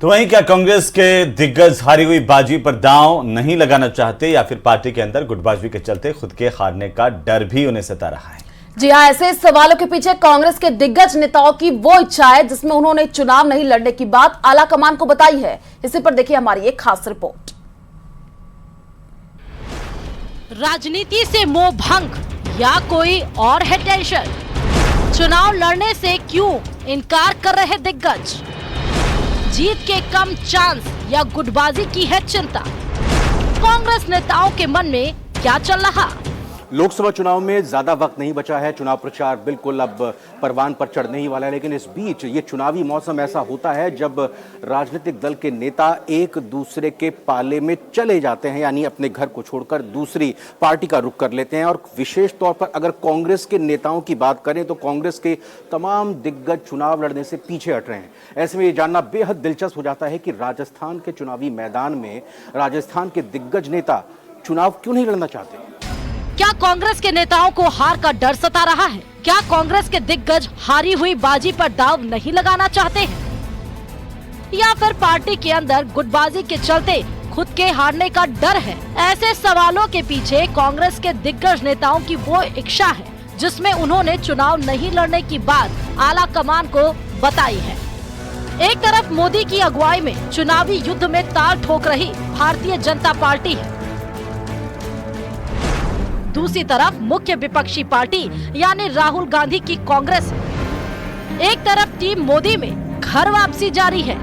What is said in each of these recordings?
तो वहीं क्या कांग्रेस के दिग्गज हारी हुई बाजी पर दांव नहीं लगाना चाहते या फिर पार्टी के अंदर गुटबाजी के चलते खुद के हारने का डर भी उन्हें सता रहा है? जी हाँ, ऐसे सवालों के पीछे कांग्रेस के दिग्गज नेताओं की वो इच्छा है जिसमें उन्होंने चुनाव नहीं लड़ने की बात आला कमान को बताई है। इसी पर देखिए हमारी एक खास रिपोर्ट। राजनीति से मोह भंग या कोई और है टेंशन? चुनाव लड़ने से क्यों इनकार कर रहे दिग्गज? जीत के कम चांस या गुटबाजी की है चिंता? कांग्रेस नेताओं के मन में क्या चल रहा? लोकसभा चुनाव में ज्यादा वक्त नहीं बचा है। चुनाव प्रचार बिल्कुल अब परवान पर चढ़ने ही वाला है, लेकिन इस बीच ये चुनावी मौसम ऐसा होता है जब राजनीतिक दल के नेता एक दूसरे के पाले में चले जाते हैं, यानी अपने घर को छोड़कर दूसरी पार्टी का रुख कर लेते हैं। और विशेष तौर पर अगर कांग्रेस के नेताओं की बात करें तो कांग्रेस के तमाम दिग्गज चुनाव लड़ने से पीछे हट रहे हैं। ऐसे में ये जानना बेहद दिलचस्प हो जाता है कि राजस्थान के चुनावी मैदान में राजस्थान के दिग्गज नेता चुनाव क्यों नहीं लड़ना चाहते? क्या कांग्रेस के नेताओं को हार का डर सता रहा है? क्या कांग्रेस के दिग्गज हारी हुई बाजी पर दांव नहीं लगाना चाहते हैं? या फिर पार्टी के अंदर गुटबाजी के चलते खुद के हारने का डर है? ऐसे सवालों के पीछे कांग्रेस के दिग्गज नेताओं की वो इच्छा है जिसमें उन्होंने चुनाव नहीं लड़ने की बात आला कमान को बताई है। एक तरफ मोदी की अगुवाई में चुनावी युद्ध में ताल ठोक रही भारतीय जनता पार्टी है, दूसरी तरफ मुख्य विपक्षी पार्टी यानी राहुल गांधी की कांग्रेस है। एक तरफ टीम मोदी में घर वापसी जारी है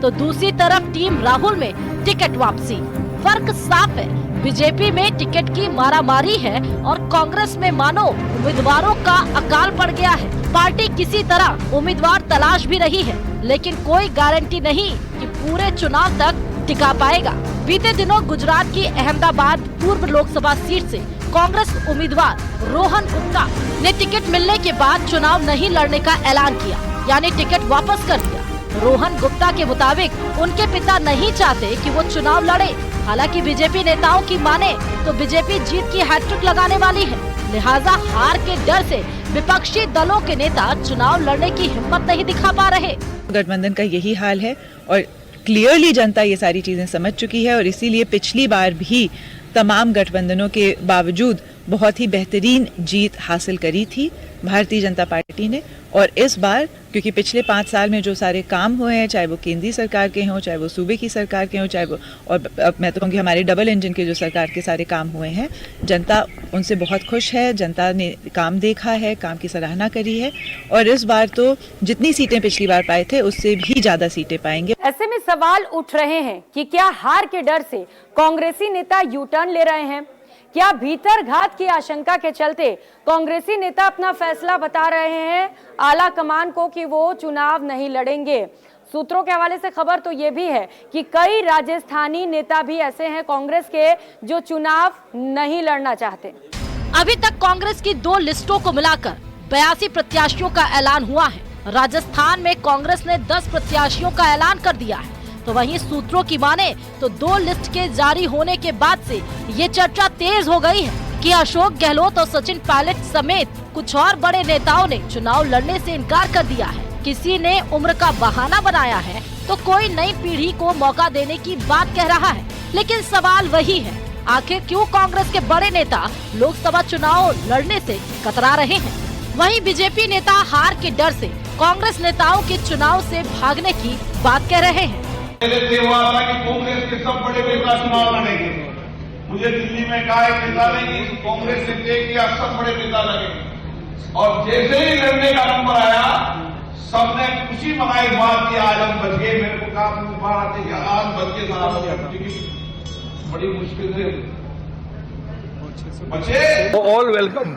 तो दूसरी तरफ टीम राहुल में टिकट वापसी। फर्क साफ है, बीजेपी में टिकट की मारामारी है और कांग्रेस में मानो उम्मीदवारों का अकाल पड़ गया है। पार्टी किसी तरह उम्मीदवार तलाश भी रही है, लेकिन कोई गारंटी नहीं कि पूरे चुनाव तक टिका पाएगा। बीते दिनों गुजरात की अहमदाबाद पूर्व लोकसभा सीट से कांग्रेस उम्मीदवार रोहन गुप्ता ने टिकट मिलने के बाद चुनाव नहीं लड़ने का ऐलान किया, यानी टिकट वापस कर दिया। रोहन गुप्ता के मुताबिक उनके पिता नहीं चाहते कि वो चुनाव लड़े। हालांकि बीजेपी नेताओं की माने तो बीजेपी जीत की हैट्रिक लगाने वाली है, लिहाजा हार के डर से विपक्षी दलों के नेता चुनाव लड़ने की हिम्मत नहीं दिखा पा रहे। गठबंधन का यही हाल है और क्लियरली जनता ये सारी चीजें समझ चुकी है और इसीलिए पिछली बार भी तमाम गठबंधनों के बावजूद बहुत ही बेहतरीन जीत हासिल करी थी भारतीय जनता पार्टी ने। और इस बार क्योंकि पिछले 5 साल में जो सारे काम हुए हैं, चाहे वो केंद्रीय सरकार के हों, चाहे वो सूबे की सरकार के हों, चाहे वो और मैं तो कहूँगी हमारे डबल इंजन के जो सरकार के सारे काम हुए हैं, जनता उनसे बहुत खुश है। जनता ने काम देखा है, काम की सराहना करी है और इस बार तो जितनी सीटें पिछली बार पाए थे उससे भी ज्यादा सीटें पाएंगे। ऐसे में सवाल उठ रहे हैं कि क्या हार के डर से कांग्रेसी नेता यू टर्न ले रहे हैं? क्या भीतर घात की आशंका के चलते कांग्रेसी नेता अपना फैसला बता रहे हैं आला कमान को कि वो चुनाव नहीं लड़ेंगे? सूत्रों के हवाले से खबर तो ये भी है कि कई राजस्थानी नेता भी ऐसे हैं कांग्रेस के जो चुनाव नहीं लड़ना चाहते। अभी तक कांग्रेस की 2 लिस्टों को मिलाकर 82 प्रत्याशियों का ऐलान हुआ है। राजस्थान में कांग्रेस ने 10 प्रत्याशियों का ऐलान कर दिया है, तो वहीं सूत्रों की माने तो 2 लिस्ट के जारी होने के बाद से ये चर्चा तेज हो गई है कि अशोक गहलोत और सचिन पायलट समेत कुछ और बड़े नेताओं ने चुनाव लड़ने से इनकार कर दिया है। किसी ने उम्र का बहाना बनाया है तो कोई नई पीढ़ी को मौका देने की बात कह रहा है। लेकिन सवाल वही है, आखिर क्यों कांग्रेस के बड़े नेता लोकसभा चुनाव लड़ने से कतरा रहे हैं? वहीं बीजेपी नेता हार के डर से कांग्रेस नेताओं के चुनाव से भागने की बात कह रहे हैं। पहले हुआ था कि कांग्रेस के सब बड़े नेता चुनाव लड़ेंगे। मुझे दिल्ली में कहा एक नेता ने कि कांग्रेस से तय किया सब बड़े नेता लड़ेंगे और जैसे ही लड़ने का नंबर आया सबने खुशी मनाई बात की आज हम बच गए। मेरे को कहा बार आते कि आज बच के साहब बड़ी मुश्किल से बचे। All welcome.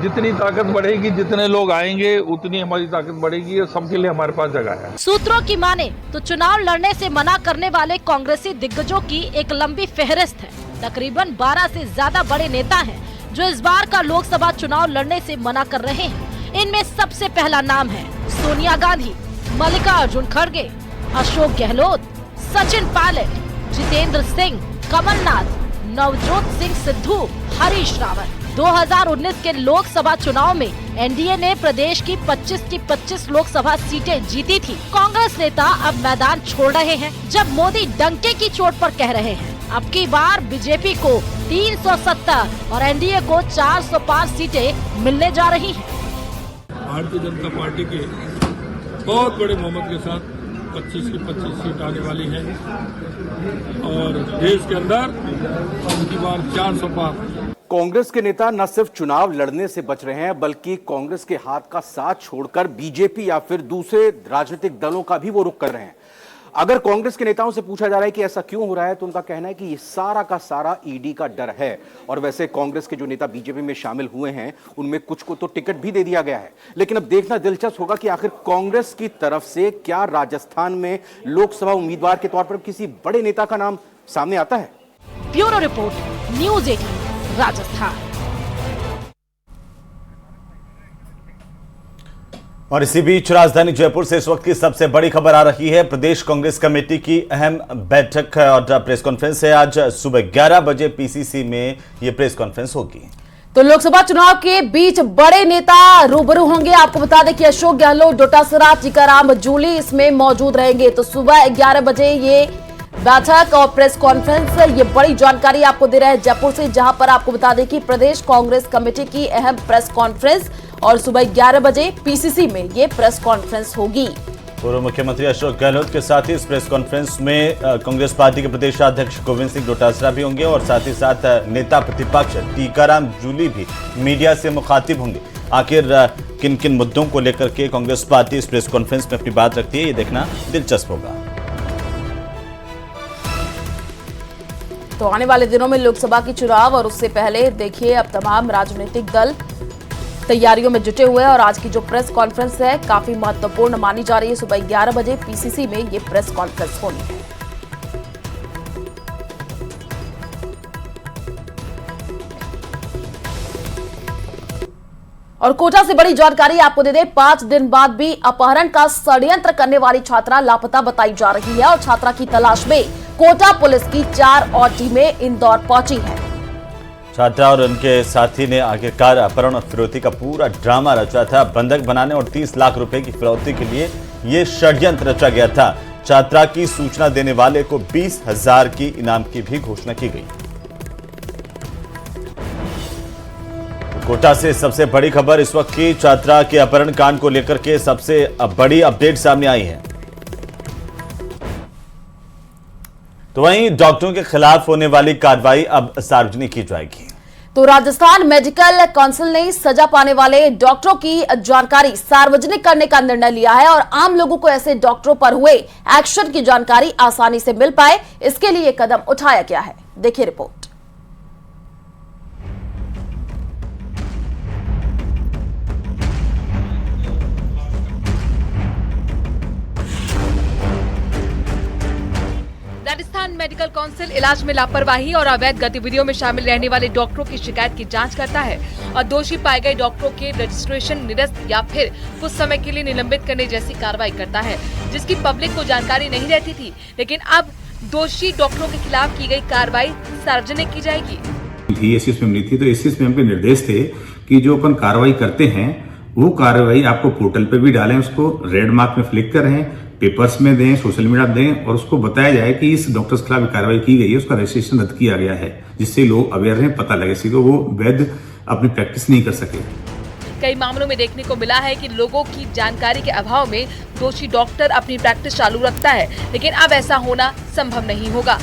जितनी ताकत बढ़ेगी, जितने लोग आएंगे उतनी हमारी ताकत बढ़ेगी और सबके लिए हमारे पास जगह है। सूत्रों की माने तो चुनाव लड़ने से मना करने वाले कांग्रेसी दिग्गजों की एक लंबी फेहरिस्त है। तकरीबन 12 से ज्यादा बड़े नेता हैं जो इस बार का लोकसभा चुनाव लड़ने से मना कर रहे हैं। इनमें सबसे पहला नाम है सोनिया गांधी, मल्लिकार्जुन खड़गे, अशोक गहलोत, सचिन पायलट, जितेंद्र सिंह, कमलनाथ, नवजोत सिंह सिद्धू, हरीश रावत। 2019 के लोकसभा चुनाव में एनडीए ने प्रदेश की 25 की 25 लोकसभा सीटें जीती थी। कांग्रेस नेता अब मैदान छोड़ रहे हैं, जब मोदी डंके की चोट पर कह रहे हैं अब की बार बीजेपी को 370 और एनडीए को 405 सीटें मिलने जा रही हैं। भारतीय जनता पार्टी के बहुत बड़े बहुमत के साथ 25 की 25 सीट आने वाली है और देश के अंदर अब की बार 400 पार। कांग्रेस के नेता न सिर्फ चुनाव लड़ने से बच रहे हैं बल्कि कांग्रेस के हाथ का साथ छोड़कर बीजेपी या फिर दूसरे राजनीतिक दलों का भी वो रुख कर रहे हैं। अगर कांग्रेस के नेताओं से पूछा जा रहा है कि ऐसा क्यों हो रहा है तो उनका कहना है कि ये सारा का सारा ईडी का डर है। और वैसे कांग्रेस के जो नेता बीजेपी में शामिल हुए हैं उनमें कुछ को तो टिकट भी दे दिया गया है, लेकिन अब देखना दिलचस्प होगा कि आखिर कांग्रेस की तरफ से क्या राजस्थान में लोकसभा उम्मीदवार के तौर पर किसी बड़े नेता का नाम सामने आता है। Bureau report, news 18 Rajasthan. और इसी बीच राजधानी जयपुर से इस वक्त की सबसे बड़ी खबर आ रही है। प्रदेश कांग्रेस कमेटी की अहम बैठक और प्रेस कॉन्फ्रेंस है। आज सुबह 11 बजे पीसीसी में ये प्रेस कॉन्फ्रेंस होगी। तो लोकसभा चुनाव के बीच बड़े नेता रूबरू होंगे। आपको बता दें कि अशोक गहलोत, डोटासरा, टीकाराम जूली इसमें मौजूद रहेंगे। तो सुबह 11 बजे ये बैठक और प्रेस कॉन्फ्रेंस, ये बड़ी जानकारी आपको दे रहे हैं जयपुर से, जहां पर आपको बता दें कि प्रदेश कांग्रेस कमेटी की अहम प्रेस कॉन्फ्रेंस और सुबह 11 बजे पीसीसी में ये प्रेस कॉन्फ्रेंस होगी। पूर्व मुख्यमंत्री अशोक गहलोत के साथ ही इस प्रेस कॉन्फ्रेंस में कांग्रेस पार्टी के प्रदेशाध्यक्ष गोविंद सिंह डोटासरा भी होंगे और साथ ही साथ नेता प्रतिपक्ष टीकाराम जूली भी मीडिया से मुखातिब होंगे। आखिर किन किन मुद्दों को लेकर के कांग्रेस पार्टी इस प्रेस कॉन्फ्रेंस में अपनी बात रखती है, ये देखना दिलचस्प होगा। तो आने वाले दिनों में लोकसभा की चुनाव और उससे पहले देखिए अब तमाम राजनीतिक दल तैयारियों में जुटे हुए हैं और आज की जो प्रेस कॉन्फ्रेंस है काफी महत्वपूर्ण मानी जा रही है। सुबह 11 बजे पीसीसी में ये प्रेस कॉन्फ्रेंस होनी है। और कोटा से बड़ी जानकारी आपको दे दें, 5 दिन बाद भी अपहरण का षड्यंत्र करने वाली छात्रा लापता बताई जा रही है और छात्रा की तलाश में कोटा पुलिस की 4 और टीमें इंदौर पहुंची हैं। छात्रा और उनके साथी ने आखिरकार अपहरण और फिरौती का पूरा ड्रामा रचा था। बंधक बनाने और 30 लाख रुपए की फिरौती के लिए यह षड्यंत्र रचा गया था। छात्रा की सूचना देने वाले को 20,000 की इनाम की भी घोषणा की गई। कोटा से सबसे बड़ी खबर इस वक्त की छात्रा के अपहरण कांड को लेकर के सबसे बड़ी अपडेट सामने आई है। तो वहीं डॉक्टरों के खिलाफ होने वाली कार्रवाई अब सार्वजनिक की जाएगी। तो राजस्थान मेडिकल काउंसिल ने सजा पाने वाले डॉक्टरों की जानकारी सार्वजनिक करने का निर्णय लिया है और आम लोगों को ऐसे डॉक्टरों पर हुए एक्शन की जानकारी आसानी से मिल पाए, इसके लिए कदम उठाया गया है। देखिए रिपोर्ट। राजस्थान मेडिकल काउंसिल इलाज में लापरवाही और अवैध गतिविधियों में शामिल रहने वाले डॉक्टरों की शिकायत की जांच करता है और दोषी पाए गए डॉक्टरों के रजिस्ट्रेशन निरस्त या फिर कुछ समय के लिए निलंबित करने जैसी कार्रवाई करता है, जिसकी पब्लिक को जानकारी नहीं रहती थी। लेकिन अब दोषी डॉक्टरों के खिलाफ की गई कार्रवाई सार्वजनिक की जाएगी। एसीएस में मिली थी तो एसीएस में हमके निर्देश थे कि जो अपन कार्रवाई करते हैं वो कार्रवाई आपको पोर्टल पे भी डालें, उसको रेड मार्क में फ्लिक करें, पेपर्स में दें, सोशल मीडिया दें और उसको बताया जाए कि इस डॉक्टर के खिलाफ कार्रवाई की गई है, उसका रजिस्ट्रेशन रद्द किया गया है, जिससे लोग अवेयर रहें, पता लगे सके वो वैध अपनी प्रैक्टिस नहीं कर सके। कई मामलों में देखने को मिला है कि लोगों की जानकारी के अभाव में दोषी डॉक्टर अपनी प्रैक्टिस चालू रखता है, लेकिन अब ऐसा होना संभव नहीं होगा।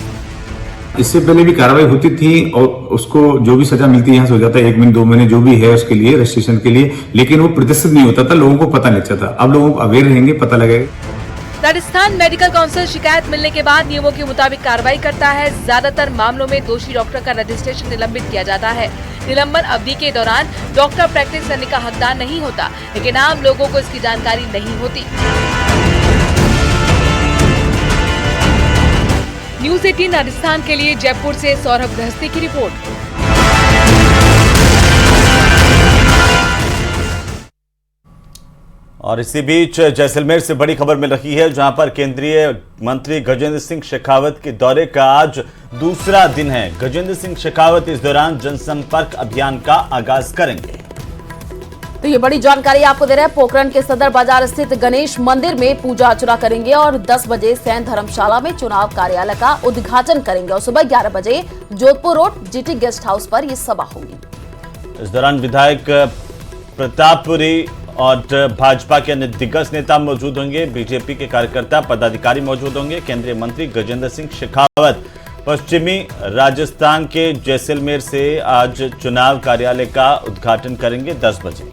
इससे पहले भी कार्रवाई होती थी और उसको जो भी सजा मिलती है यहाँ से हो जाता है, 1 महीने 2 महीने जो भी है उसके लिए रजिस्ट्रेशन के लिए, लेकिन वो प्रदर्शित नहीं होता था, लोगों को पता नहीं चलता। अब लोगों को अवेयर रहेंगे, पता लगेगा। राजस्थान मेडिकल काउंसिल शिकायत मिलने के बाद नियमों के मुताबिक कार्रवाई करता है। ज्यादातर मामलों में दोषी डॉक्टर का रजिस्ट्रेशन निलंबित किया जाता है। निलंबन अवधि के दौरान डॉक्टर प्रैक्टिस करने का हकदार नहीं होता, लेकिन आम लोगों को इसकी जानकारी नहीं होती। न्यूज़ 18 राजस्थान के लिए जयपुर से सौरभ गृहस्थी की रिपोर्ट। और इसी बीच जैसलमेर से बड़ी खबर मिल रही है, जहां पर केंद्रीय मंत्री गजेंद्र सिंह शेखावत के दौरे का आज दूसरा दिन है। गजेंद्र सिंह शेखावत इस दौरान जनसंपर्क अभियान का आगाज करेंगे। तो ये बड़ी जानकारी आपको दे रहे हैं। पोखरण के सदर बाजार स्थित गणेश मंदिर में पूजा अर्चना करेंगे और 10 बजे सैन धर्मशाला में चुनाव कार्यालय का उद्घाटन करेंगे और सुबह 11 बजे Jodhpur road GT guest house पर यह सभा होगी। इस दौरान विधायक प्रतापपुरी और भाजपा के अन्य दिग्गज नेता मौजूद होंगे। बीजेपी के कार्यकर्ता पदाधिकारी मौजूद होंगे। केंद्रीय मंत्री गजेंद्र सिंह शेखावत पश्चिमी राजस्थान के जैसलमेर से आज चुनाव कार्यालय का उद्घाटन करेंगे 10 बजे।